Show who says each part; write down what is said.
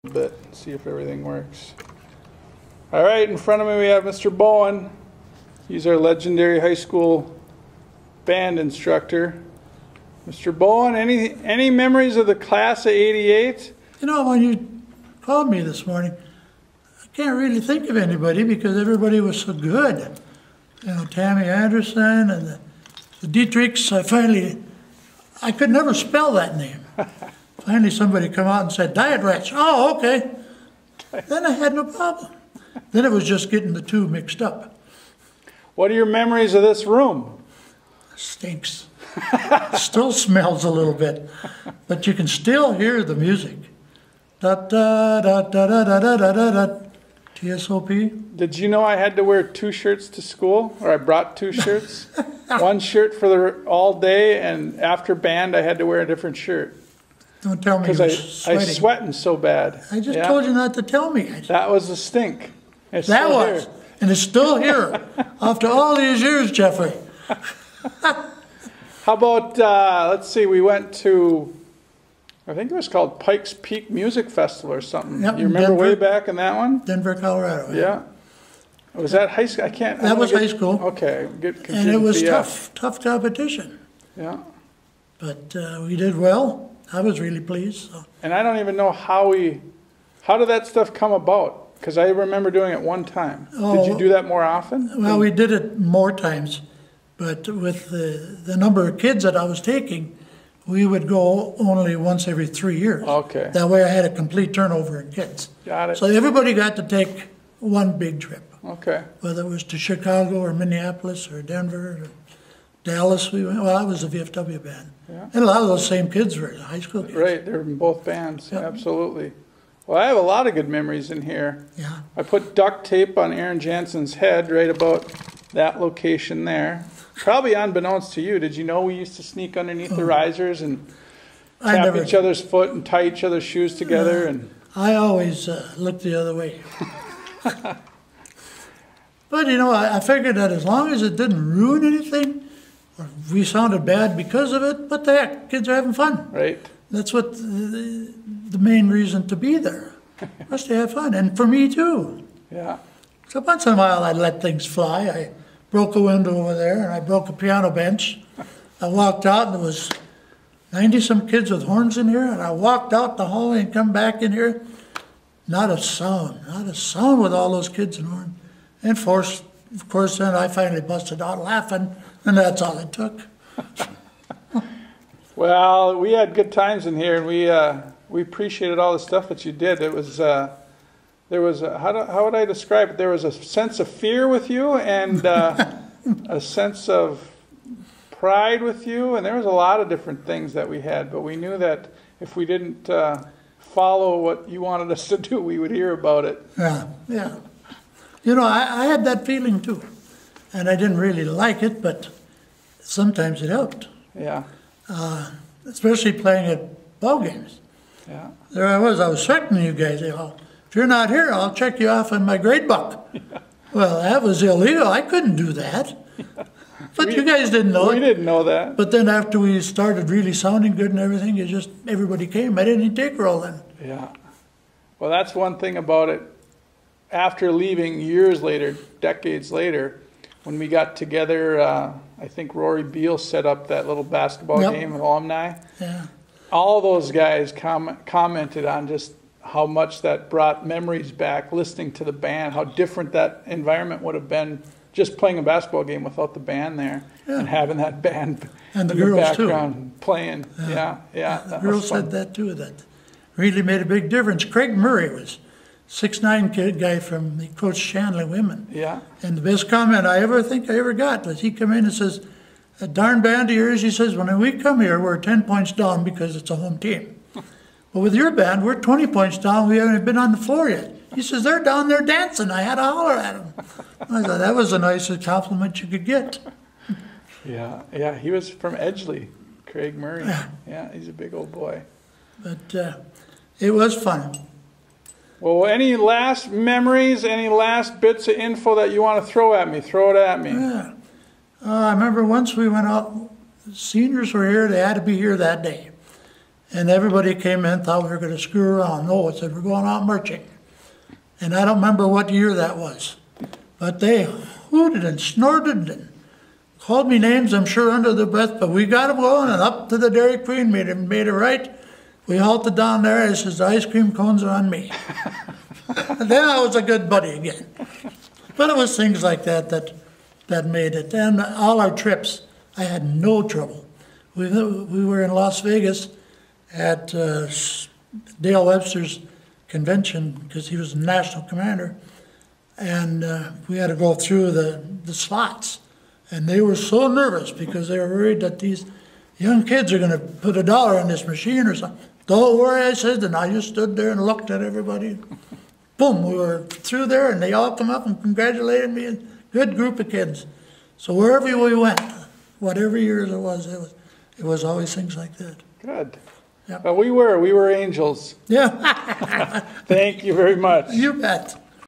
Speaker 1: bit, see if everything works. All right, in front of me we have Mr. Bowen. He's our legendary high school band instructor. Mr. Bowen, any memories of the class of '88?
Speaker 2: You know, when you called me this morning, I can't really think of anybody because everybody was so good. You know, Tammy Anderson and the Dietrichs, I could never spell that name. Finally somebody come out and said, Diet Rats. Oh, okay. Then I had no problem. Then it was just getting the two mixed up.
Speaker 1: What are your memories of this room?
Speaker 2: Stinks. Still smells a little bit, but you can still hear the music. Da da da da da da da da da. TSOP.
Speaker 1: Did you know I had to wear 2 shirts to school, or I brought 2 shirts? One shirt for all day, and after band I had to wear a different shirt.
Speaker 2: Don't tell me you were sweating.
Speaker 1: I was sweating so bad.
Speaker 2: I just told you not to tell me.
Speaker 1: That was the stink. It's
Speaker 2: that
Speaker 1: still
Speaker 2: was,
Speaker 1: here.
Speaker 2: And it's still here after all these years, Jeffrey.
Speaker 1: How about, let's see, we went to, I think it was called Pikes Peak Music Festival or something.
Speaker 2: Yep,
Speaker 1: you remember
Speaker 2: Denver,
Speaker 1: way back in that one?
Speaker 2: Denver, Colorado.
Speaker 1: Yeah. Was that high school? I can't.
Speaker 2: That was high school.
Speaker 1: Okay, get confused.
Speaker 2: And it was tough competition.
Speaker 1: Yeah.
Speaker 2: But we did well. I was really pleased. So.
Speaker 1: And I don't even know how did that stuff come about? Because I remember doing it one time.
Speaker 2: Oh,
Speaker 1: did you do that more often?
Speaker 2: Well, we did it more times. But with the number of kids that I was taking, we would go only once every 3 years.
Speaker 1: Okay.
Speaker 2: That way I had a complete turnover in kids.
Speaker 1: Got it.
Speaker 2: So everybody got to take one big trip.
Speaker 1: Okay.
Speaker 2: Whether it was to Chicago or Minneapolis or Denver or Dallas, we went. Well, I was the VFW band.
Speaker 1: Yeah.
Speaker 2: And a lot of those same kids were high school kids.
Speaker 1: Right, they're in both bands,
Speaker 2: Yep.
Speaker 1: Absolutely. Well, I have a lot of good memories in here.
Speaker 2: Yeah.
Speaker 1: I put duct tape on Aaron Jansen's head right about that location there. Probably unbeknownst to you, did you know we used to sneak underneath the risers and tap each other's foot and tie each other's shoes together? And
Speaker 2: I always looked the other way. But, you know, I figured that as long as it didn't ruin anything, or we sounded bad because of it, what the heck, kids are having fun.
Speaker 1: Right.
Speaker 2: That's what the main reason to be there, was to have fun, and for me too.
Speaker 1: Yeah.
Speaker 2: So once in a while I'd let things fly. I broke a window over there, and I broke a piano bench. I walked out, and there was 90-some kids with horns in here, and I walked out the hallway and come back in here. Not a sound with all those kids and horns. And of course, then I finally busted out laughing, and that's all it took.
Speaker 1: Well, we had good times in here, and we appreciated all the stuff that you did. It was there was how would I describe it? There was a sense of fear with you, and a sense of pride with you, and there was a lot of different things that we had. But we knew that if we didn't follow what you wanted us to do, we would hear about it.
Speaker 2: Yeah, yeah. You know, I had that feeling too, and I didn't really like it, but sometimes it helped.
Speaker 1: Yeah.
Speaker 2: Especially playing at ball games.
Speaker 1: Yeah.
Speaker 2: There I was threatening you guys. If you're not here, I'll check you off on my grade book. Yeah. Well, that was illegal. I couldn't do that. Yeah. But you guys didn't know it.
Speaker 1: We didn't know that.
Speaker 2: But then after we started really sounding good and everything, everybody came. I didn't even take roll then.
Speaker 1: Yeah. Well, that's one thing about it. After leaving years later, decades later, when we got together, I think Rory Beal set up that little basketball game with alumni.
Speaker 2: Yeah.
Speaker 1: All those guys commented on just how much that brought memories back, listening to the band, how different that environment would have been just playing a basketball game without the band there, and having that band
Speaker 2: and the
Speaker 1: in the
Speaker 2: girls
Speaker 1: background
Speaker 2: too.
Speaker 1: Playing. Yeah.
Speaker 2: The girls said that too, that really made a big difference. Craig Murray was 6'9" kid guy from the Coach Shanley women.
Speaker 1: Yeah.
Speaker 2: And the best comment I ever got was he come in and says, "A darn band of yours," he says, "when we come here, we're 10 points down because it's a home team. But with your band, we're 20 points down. We haven't been on the floor yet." He says, "They're down there dancing." I had to holler at him. I thought that was the nicest compliment you could get.
Speaker 1: Yeah. He was from Edgeley, Craig Murray. Yeah, he's a big old boy.
Speaker 2: But it was fun.
Speaker 1: Well, any last memories, any last bits of info that you want to throw at me? Throw it at me.
Speaker 2: Yeah. I remember once we went out, seniors were here, they had to be here that day. And everybody came in, thought we were going to screw around. No, it said we're going out marching. And I don't remember what year that was. But they hooted and snorted and called me names, I'm sure, under their breath. But we got them going and up to the Dairy Queen, made it right. We halted down there, and it says, the ice cream cones are on me. Then I was a good buddy again. But it was things like that made it. And all our trips, I had no trouble. We were in Las Vegas at Dale Webster's convention because he was the national commander. And we had to go through the slots. And they were so nervous because they were worried that these young kids are going to put $1 in this machine or something. Don't worry, I said, and I just stood there and looked at everybody. Boom, we were through there, and they all come up and congratulated me. And good group of kids. So wherever we went, whatever years it was always things like that.
Speaker 1: Good.
Speaker 2: Yep.
Speaker 1: Well, we were angels.
Speaker 2: Yeah.
Speaker 1: Thank you very much.
Speaker 2: You bet.